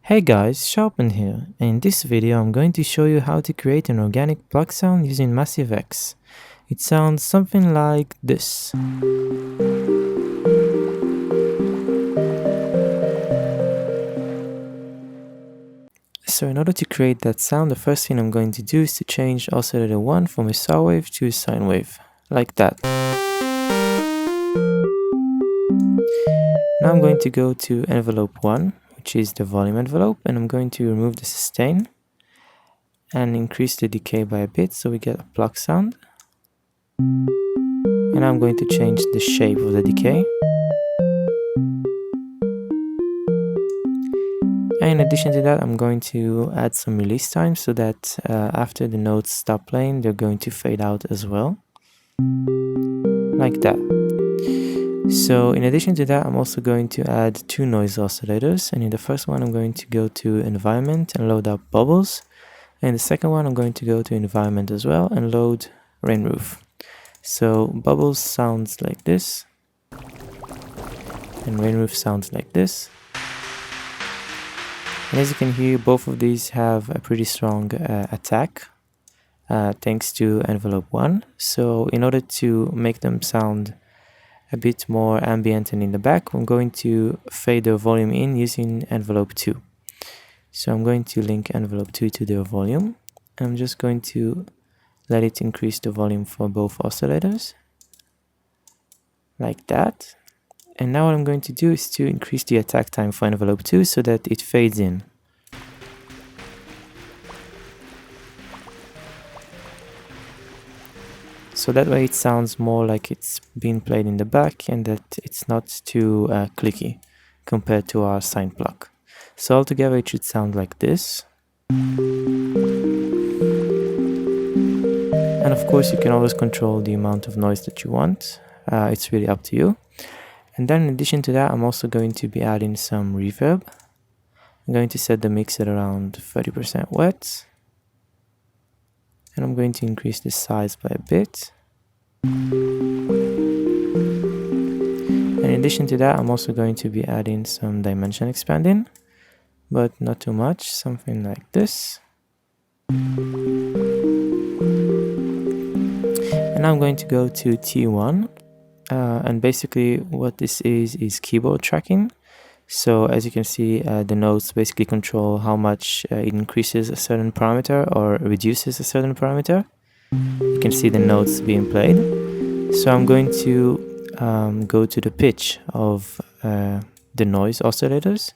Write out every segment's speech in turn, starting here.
Hey guys, Sharpen here, and in this video I'm going to show you how to create an organic Pluck sound using Massive X. It sounds something like this. So in order to create that sound, the first thing I'm going to do is to change oscillator 1 from a saw wave to a sine wave, like that. Now I'm going to go to envelope 1, which is the volume envelope, and I'm going to remove the sustain and increase the decay by a bit so we get a Pluck sound. And I'm going to change the shape of the decay. And in addition to that, I'm going to add some release time so that after the notes stop playing, they're going to fade out as well, like that. So in addition to that, I'm also going to add two noise oscillators, and in the first one I'm going to go to environment and load up bubbles, and the second one I'm going to go to environment as well and load rain roof. So bubbles sounds like this, and rain roof sounds like this. And as you can hear, both of these have a pretty strong attack thanks to envelope 1. So in order to make them sound a bit more ambient and in the back, I'm going to fade the volume in using envelope 2. So I'm going to link envelope 2 to their volume. I'm just going to let it increase the volume for both oscillators, like that. And now what I'm going to do is to increase the attack time for envelope 2 so that it fades in. So that way it sounds more like it's being played in the back and that it's not too clicky compared to our sine pluck. So altogether it should sound like this. And of course you can always control the amount of noise that you want. It's really up to you. And then in addition to that, I'm also going to be adding some reverb. I'm going to set the mix at around 30% wet. And I'm going to increase the size by a bit. And in addition to that, I'm also going to be adding some dimension expanding, but not too much, something like this. And I'm going to go to T1. And basically what this is keyboard tracking. So as you can see, the notes basically control how much it increases a certain parameter or reduces a certain parameter. You can see the notes being played. So I'm going to go to the pitch of the noise oscillators,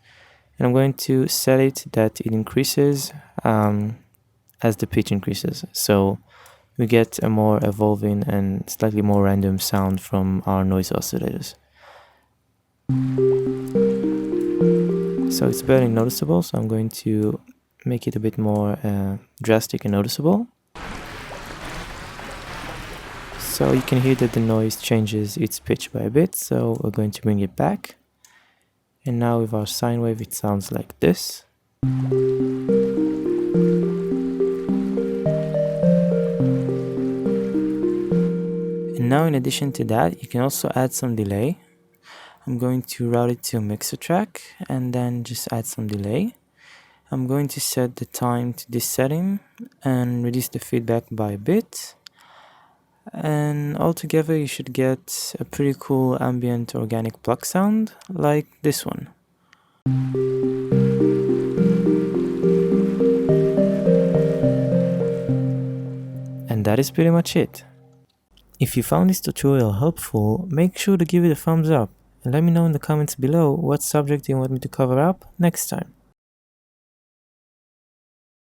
and I'm going to set it that it increases as the pitch increases. So we get a more evolving and slightly more random sound from our noise oscillators. So it's barely noticeable, so I'm going to make it a bit more drastic and noticeable. So you can hear that the noise changes its pitch by a bit, so we're going to bring it back. And now with our sine wave it sounds like this. And now in addition to that, you can also add some delay. I'm going to route it to a mixer track and then just add some delay. I'm going to set the time to this setting and reduce the feedback by a bit. And altogether you should get a pretty cool ambient organic Pluck sound like this one. And that is pretty much it. If you found this tutorial helpful, make sure to give it a thumbs up and let me know in the comments below what subject you want me to cover up next time.